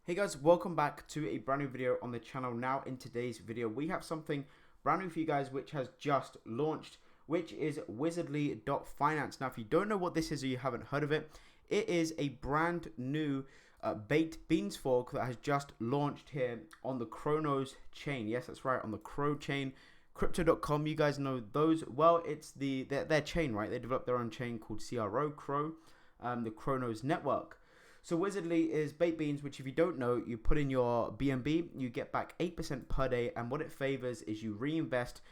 Hey guys, welcome back to a brand new video on the channel. Now in today's video we have something brand new for you guys which has just launched, which is Wizardly.finance. Now if you don't know what this is or you haven't heard of it, it is a brand new baked beans fork that has just launched here on the Cronos chain. Yes, that's right, on the Crow chain. Crypto.com, you guys know those well. It's their chain, right? They developed their own chain called Crow, the Cronos network. So Wizardly is baked beans, which if you don't know, you put in your BNB, you get back 8% per day, and what it favors is you reinvest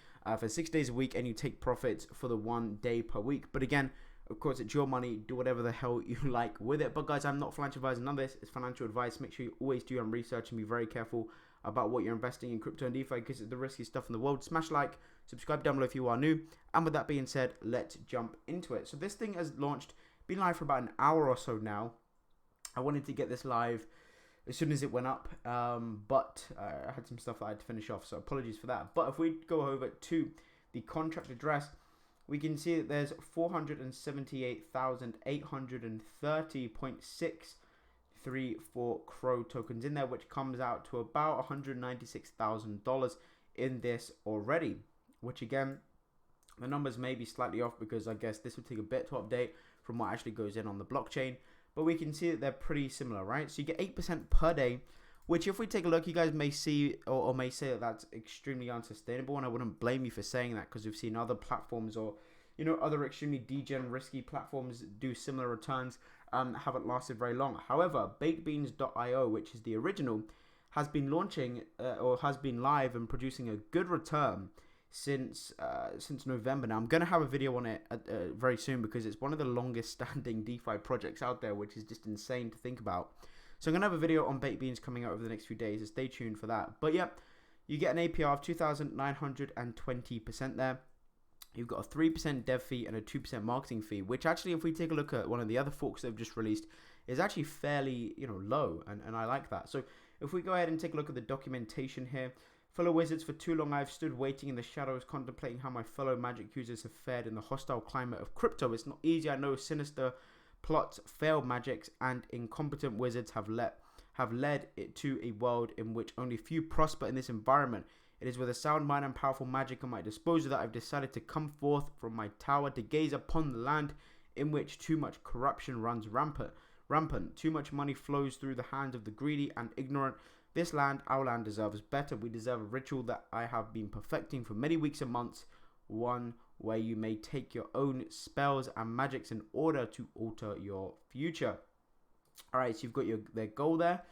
for 6 days a week and you take profits for the 1 day per week. But again, of course, it's your money, do whatever the hell you like with it. But guys, I'm not financial advisor, none of this is financial advice. Make sure you always do your own research and be very careful about what you're investing in crypto and DeFi because it's the riskiest stuff in the world. Smash like, subscribe down below if you are new. And with that being said, let's jump into it. So this thing has launched, been live for about an hour or so now. I wanted to get this live as soon as it went up, but I had some stuff that I had to finish off, so apologies for that. But if we go over to the contract address, we can see that there's 478,830.634 Crow tokens in there, which comes out to about $196,000 in this already, which again, the numbers may be slightly off because I guess this will take a bit to update from what actually goes in on the blockchain. But we can see that they're pretty similar, right? So you get 8% per day, which if we take a look, you guys may see or may say that that's extremely unsustainable. And I wouldn't blame you for saying that because we've seen other platforms or, you know, other extremely degen risky platforms do similar returns, haven't lasted very long. However, bakedbeans.io, which is the original, has been launching or has been live and producing a good return since November. Now I'm gonna have a video on it very soon because it's one of the longest standing DeFi projects out there, which is just insane to think about. So I'm gonna have a video on baked beans coming out over the next few days, so stay tuned for that. But yeah, you get an APR of 2,920% there. You've got a 3% dev fee and a 2% marketing fee, which actually, if we take a look at one of the other forks they've just released, is actually fairly, you know, low, and I like that. So if we go ahead and take a look at the documentation here. Fellow wizards, for too long I've stood waiting in the shadows, contemplating how my fellow magic users have fared in the hostile climate of crypto. It's not easy, I know. Sinister plots, failed magics, and incompetent wizards have led it to a world in which only few prosper in this environment. It is with a sound mind and powerful magic at my disposal that I've decided to come forth from my tower to gaze upon the land in which too much corruption runs rampant. Too much money flows through the hands of the greedy and ignorant. This land, our land, deserves better. We deserve a ritual that I have been perfecting for many weeks and months. One where you may take your own spells and magics in order to alter your future. Alright, so you've got their goal there.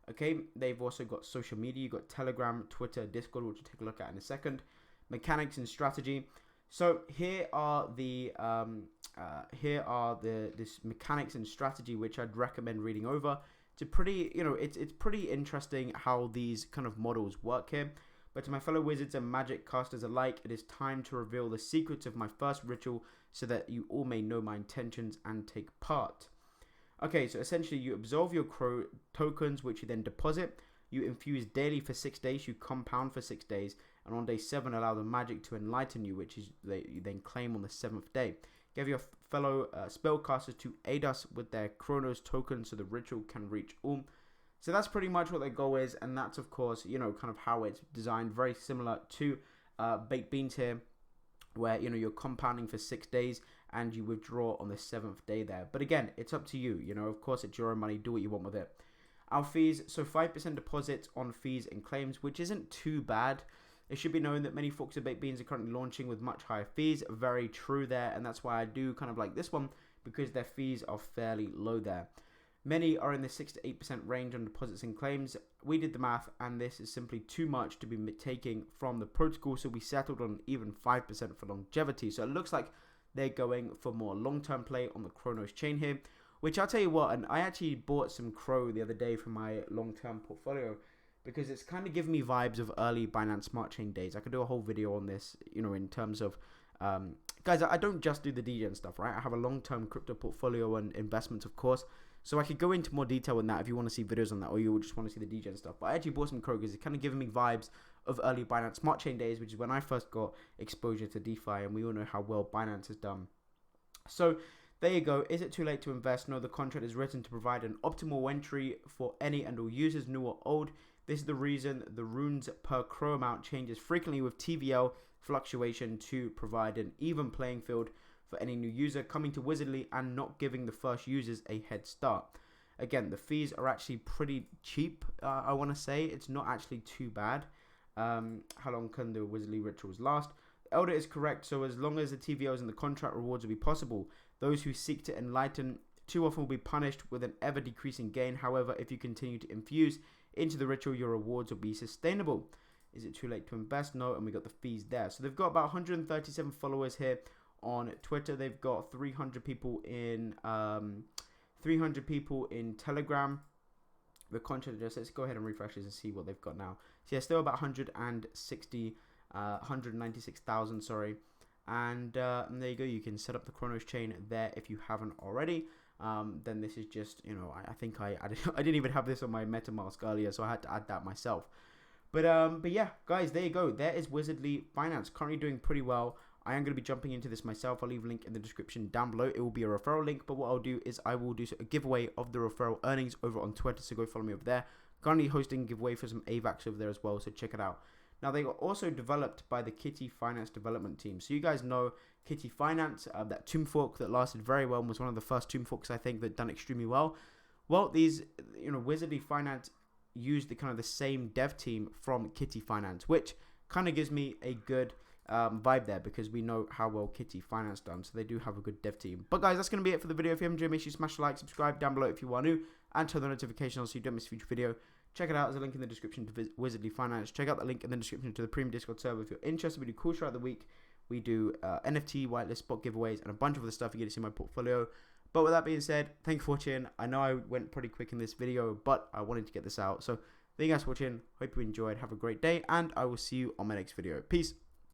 Okay, they've also got social media. You've got Telegram, Twitter, Discord, which we'll take a look at in a second. Mechanics and strategy. So here are this mechanics and strategy, which I'd recommend reading over. It's a pretty, you know, it's pretty interesting how these kind of models work here. But to my fellow wizards and magic casters alike, it is time to reveal the secrets of my first ritual so that you all may know my intentions and take part. Okay, so essentially you absolve your Crow tokens, which you then deposit. You infuse daily for 6 days, you compound for 6 days, and on day 7 allow the magic to enlighten you, which is you then claim on the 7th day. Give your fellow spellcasters to aid us with their Cronos tokens so the ritual can reach all. So that's pretty much what their goal is, and that's of course, you know, kind of how it's designed, very similar to baked beans here, where, you know, you're compounding for 6 days and you withdraw on the 7th day there. But again, it's up to you, you know, of course it's your own money, do what you want with it. Our fees, so 5% deposits on fees and claims, which isn't too bad. It should be known that many forks of baked beans are currently launching with much higher fees. Very true there, and that's why I do kind of like this one, because their fees are fairly low there. Many are in the 6 to 8% range on deposits and claims. We did the math, and this is simply too much to be taking from the protocol, so we settled on even 5% for longevity. So it looks like they're going for more long-term play on the Cronos chain here, which I'll tell you what, and I actually bought some Crow the other day for my long-term portfolio, because it's kind of giving me vibes of early Binance Smart Chain days. I could do a whole video on this, you know, in terms of, guys, I don't just do the degen stuff, right? I have a long-term crypto portfolio and investments, of course. So I could go into more detail in that if you want to see videos on that, or you just want to see the degen stuff. But I actually bought some Crow because it's kind of giving me vibes of early Binance Smart Chain days, which is when I first got exposure to DeFi, and we all know how well Binance has done. So there you go. Is it too late to invest? No, the contract is written to provide an optimal entry for any and all users, new or old. This is the reason the runes per crow amount changes frequently with TVL fluctuation to provide an even playing field for any new user coming to Wizardly and not giving the first users a head start. Again, the fees are actually pretty cheap, I want to say. It's not actually too bad. How long can the Wizardly rituals last? Elder is correct, so as long as the TVLs and the contract rewards will be possible, those who seek to enlighten too often will be punished with an ever decreasing gain. However, if you continue to infuse into the ritual, your rewards will be sustainable. Is it too late to invest? No, and we got the fees there. So they've got about 137 followers here on Twitter. They've got 300 people in Telegram. The contract address. Let's go ahead and refresh this and see what they've got now. So yeah, still about 196,000. Sorry. And there you go. You can set up the Chronos chain there if you haven't already. Then this is just, you know, I think I didn't even have this on my MetaMask earlier, so I had to add that myself. But yeah, guys, there you go. There is Wizardly Finance, currently doing pretty well. I am going to be jumping into this myself. I'll leave a link in the description down below. It will be a referral link, but what I'll do is I will do a giveaway of the referral earnings over on Twitter, so go follow me over there. Currently hosting a giveaway for some AVAX over there as well, so check it out. Now, they were also developed by the Kitty Finance development team. So you guys know Kitty Finance, that Tomb Fork that lasted very well and was one of the first Tomb Forks, I think, that done extremely well. Well, these, you know, Wizardly Finance used the kind of the same dev team from Kitty Finance, which kind of gives me a good vibe there because we know how well Kitty Finance done. So they do have a good dev team. But guys, that's going to be it for the video. If you haven't enjoyed, make sure you smash the like, subscribe down below if you are new, and turn the notifications on so you don't miss a future video. Check it out. There's a link in the description to Wizardly Finance. Check out the link in the description to the premium Discord server if you're interested. We do cool throughout the week. We do NFT, whitelist, spot giveaways, and a bunch of other stuff you get to see in my portfolio. But with that being said, thank you for watching. I know I went pretty quick in this video, but I wanted to get this out. So thank you guys for watching. Hope you enjoyed. Have a great day, and I will see you on my next video. Peace.